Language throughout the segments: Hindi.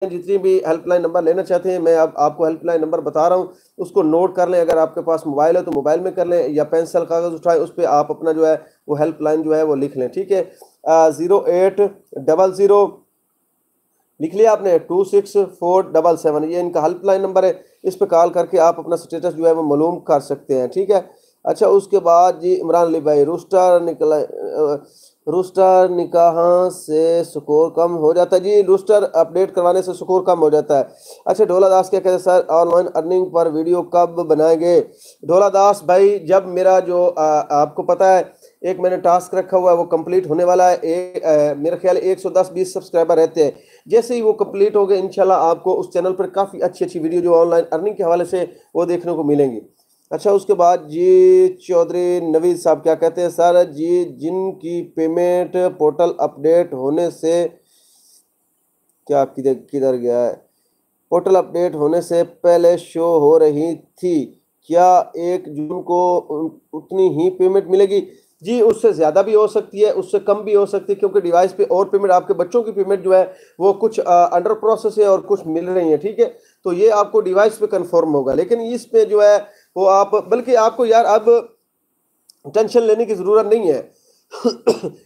जितनी भी हेल्पलाइन नंबर लेना चाहते हैं, मैं अब आपको हेल्पलाइन नंबर बता रहा हूँ, उसको नोट कर लें। अगर आपके पास मोबाइल है तो मोबाइल में कर लें, या पेंसिल कागज़ उठाएं, उस पर आप अपना जो है वो हेल्पलाइन जो है वो लिख लें। ठीक है, 0800 लिख लिया आपने, 26477, ये इनका हेल्पलाइन नंबर है। इस पर कॉल करके आप अपना स्टेटस जो है वो मालूम कर सकते हैं। ठीक है, अच्छा उसके बाद जी इमरान अली भाई, रूस्टर निकाह से स्कोर कम हो जाता है। जी रूस्टर अपडेट करवाने से स्कोर कम हो जाता है। अच्छा ढोला दास क्या कहते हैं, sir online earning per video कब बनाएंगे? ढोला दास भाई, जब मेरा जो आपको पता है एक मैंने टास्क रखा हुआ है वो कंप्लीट होने वाला है। मेरा ख्याल 110-20 सब्सक्राइबर रहते हैं, जैसे ही वो कंप्लीट हो गए इंशाल्लाह आपको उस चैनल पर काफ़ी अच्छी अच्छी वीडियो जो ऑनलाइन अर्निंग के हवाले से वो देखने को मिलेंगी। अच्छा उसके बाद जी चौधरी नवीद साहब क्या कहते हैं, सर जी जिनकी पेमेंट पोर्टल अपडेट होने से क्या किधर किधर गया है, पोर्टल अपडेट होने से पहले शो हो रही थी, क्या 1 जून को उतनी ही पेमेंट मिलेगी? जी उससे ज़्यादा भी हो सकती है, उससे कम भी हो सकती है, क्योंकि डिवाइस पे और पेमेंट, आपके बच्चों की पेमेंट जो है वो कुछ अंडर प्रोसेस है और कुछ मिल रही है। ठीक है, तो ये आपको डिवाइस पे कंफर्म होगा, लेकिन इस पे जो है वो आप, बल्कि आपको यार अब टेंशन लेने की ज़रूरत नहीं है।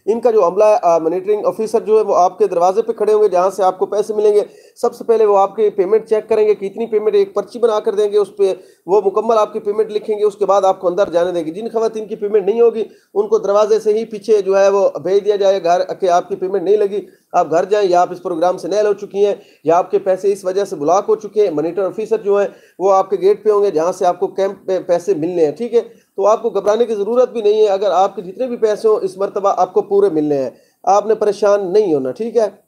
इनका जो अमला है, मॉनिटरिंग ऑफिसर जो है वो आपके दरवाजे पे खड़े होंगे जहां से आपको पैसे मिलेंगे। सबसे पहले वो आपकी पेमेंट चेक करेंगे कि इतनी पेमेंट, एक पर्ची बना कर देंगे, उस पर वो मुकम्मल आपकी पेमेंट लिखेंगे, उसके बाद आपको अंदर जाने देंगे। जिन खवातीन की पेमेंट नहीं होगी उनको दरवाजे से ही पीछे जो है वो भेज दिया जाएगा घर के, आपकी पेमेंट नहीं लगी आप घर जाएं, या आप इस प्रोग्राम से नैल हो चुकी हैं, या आपके पैसे इस वजह से ब्लॉक हो चुके हैं। मॉनिटर ऑफिसर जो है वो आपके गेट पे होंगे जहां से आपको कैंप पे पैसे मिलने हैं। ठीक है, तो आपको घबराने की ज़रूरत भी नहीं है, अगर आपके जितने भी पैसे हो इस मरतबा आपको पूरे मिलने हैं, आपने परेशान नहीं होना। ठीक है,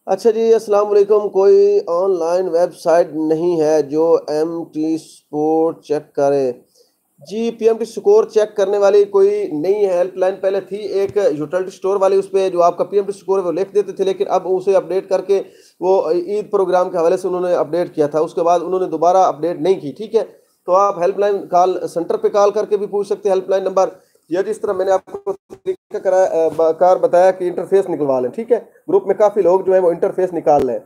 अच्छा जी अस्सलाम वालेकुम, कोई ऑनलाइन वेबसाइट नहीं है जो एमटी स्कोर चेक करे? जी पीएमटी स्कोर चेक करने वाली कोई नहीं है हेल्पलाइन, पहले थी एक यूटिलिटी स्टोर वाली, उस पर जो आपका पीएमटी स्कोर है वो लिख देते थे, लेकिन अब उसे अपडेट करके वो ईद प्रोग्राम के हवाले से उन्होंने अपडेट किया था, उसके बाद उन्होंने दोबारा अपडेट नहीं की। ठीक है, तो आप हेल्पलाइन कॉल सेंटर पे कॉल करके भी पूछ सकते हैं हेल्पलाइन नंबर, या जिस तरह मैंने आपको तरीका कार बताया कि इंटरफेस निकलवा लें। ठीक है, ग्रुप में काफ़ी लोग जो है वो इंटरफेस निकाल लें।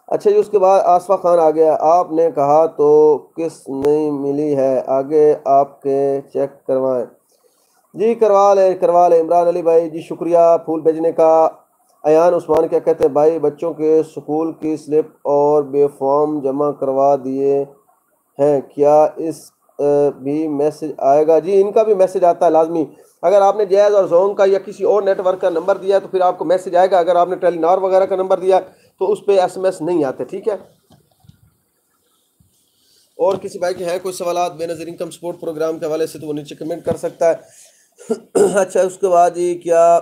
अच्छा जी उसके बाद आसफा खान आ गया, आपने कहा तो किस नहीं मिली है, आगे आपके चेक करवाएं? जी करवा ले इमरान अली भाई, जी शुक्रिया फूल भेजने का। अयान उस्मान क्या कहते हैं, भाई बच्चों के स्कूल की स्लिप और बेफॉर्म जमा करवा दिए हैं, क्या इस भी मैसेज आएगा? जी इनका भी मैसेज आता है लाजमी, अगर आपने जैज़ और जोन का या किसी और नेटवर्क का नंबर दिया तो फिर आपको मैसेज आएगा, अगर आपने टेलीनॉर वगैरह का नंबर दिया तो उस पर एसएमएस नहीं आते। ठीक है, और किसी भाई के हैं कोई सवाल बेनज़ीर इनकम सपोर्ट प्रोग्राम के हवाले से तो वो नीचे कमेंट कर सकता है। अच्छा उसके बाद जी क्या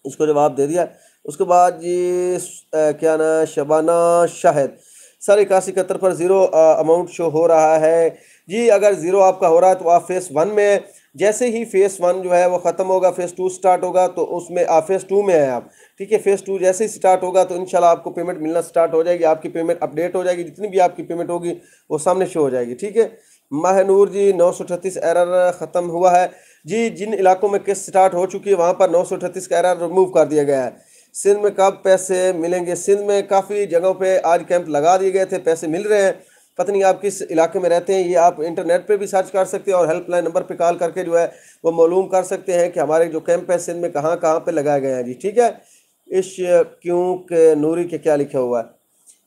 इसको जवाब दे दिया। उसके बाद जी क्या ना शबाना शाहिद, सर 8171 पर ज़ीरो अमाउंट शो हो रहा है। जी अगर ज़ीरो आपका हो रहा है तो आप फेज़ 1 में है, जैसे ही फेज़ 1 जो है वो ख़त्म होगा, फेज़ 2 स्टार्ट होगा तो उसमें आप फेज़ 2 में है आप। ठीक है, फेज़ 2 जैसे ही स्टार्ट होगा तो इंशाल्लाह आपको पेमेंट मिलना स्टार्ट हो जाएगी, आपकी पेमेंट अपडेट हो जाएगी, जितनी भी आपकी पेमेंट होगी वो सामने शो हो जाएगी। ठीक है, महनूर जी 938 एरर ख़त्म हुआ है। जी जिन इलाकों में केस स्टार्ट हो चुकी है वहाँ पर 938 का एरर रिमूव कर दिया गया है। सिंध में कब पैसे मिलेंगे? सिंध में काफ़ी जगहों पे आज कैंप लगा दिए गए थे, पैसे मिल रहे हैं, पता नहीं आप किस इलाके में रहते हैं, ये आप इंटरनेट पे भी सर्च कर सकते हैं और हेल्पलाइन नंबर पे कॉल करके जो है वो मालूम कर सकते हैं कि हमारे जो कैंप है सिंध में कहाँ कहाँ पे लगाए गए हैं। जी ठीक है, इस क्यों के नूरी के क्या लिखा हुआ है?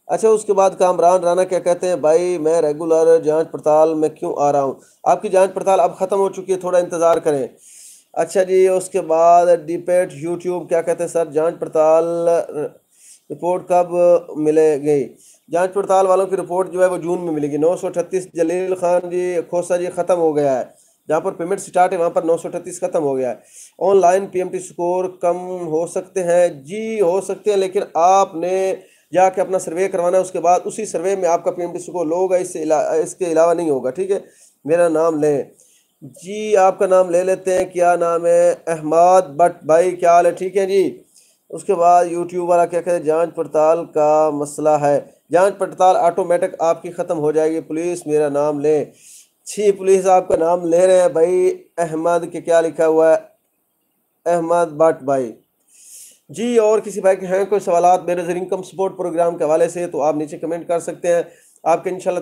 अच्छा उसके बाद कामरान राना क्या कहते हैं, भाई मैं रेगुलर जांच पड़ताल में क्यों आ रहा हूँ? आपकी जांच पड़ताल अब ख़त्म हो चुकी है, थोड़ा इंतज़ार करें। अच्छा जी उसके बाद डिपेट यूट्यूब क्या कहते हैं, सर जांच पड़ताल रिपोर्ट कब मिलेगी? जांच पड़ताल वालों की रिपोर्ट जो है वो जून में मिलेगी। 938 जलील खान जी खोसा जी ख़त्म हो गया है, जहाँ पर पेमेंट स्टार्ट है वहाँ पर 938 ख़त्म हो गया है। ऑनलाइन पीएमटी स्कोर कम हो सकते हैं? जी हो सकते हैं, लेकिन आपने जाके अपना सर्वे करवाना है, उसके बाद उसी सर्वे में आपका पीएमटी स्कोर लो होगा, इसके अलावा नहीं होगा। ठीक है, मेरा नाम लें जी, आपका नाम ले लेते हैं, क्या नाम है? अहमद भट्ट भाई, क्या हाल है? ठीक है जी। उसके बाद यूट्यूब वाला क्या कहते हैं, जांच पड़ताल का मसला है, जांच पड़ताल ऑटोमेटिक आपकी ख़त्म हो जाएगी, पुलिस मेरा नाम लें। जी पुलिस आपका नाम ले रहे हैं भाई, अहमद के क्या लिखा हुआ है? अहमद भट्ट भाई, जी, और किसी भाई के हैं कोई सवालात बेनज़ीर इनकम सपोर्ट प्रोग्राम के हवाले से तो आप नीचे कमेंट कर सकते हैं। आपके इंशाल्लाह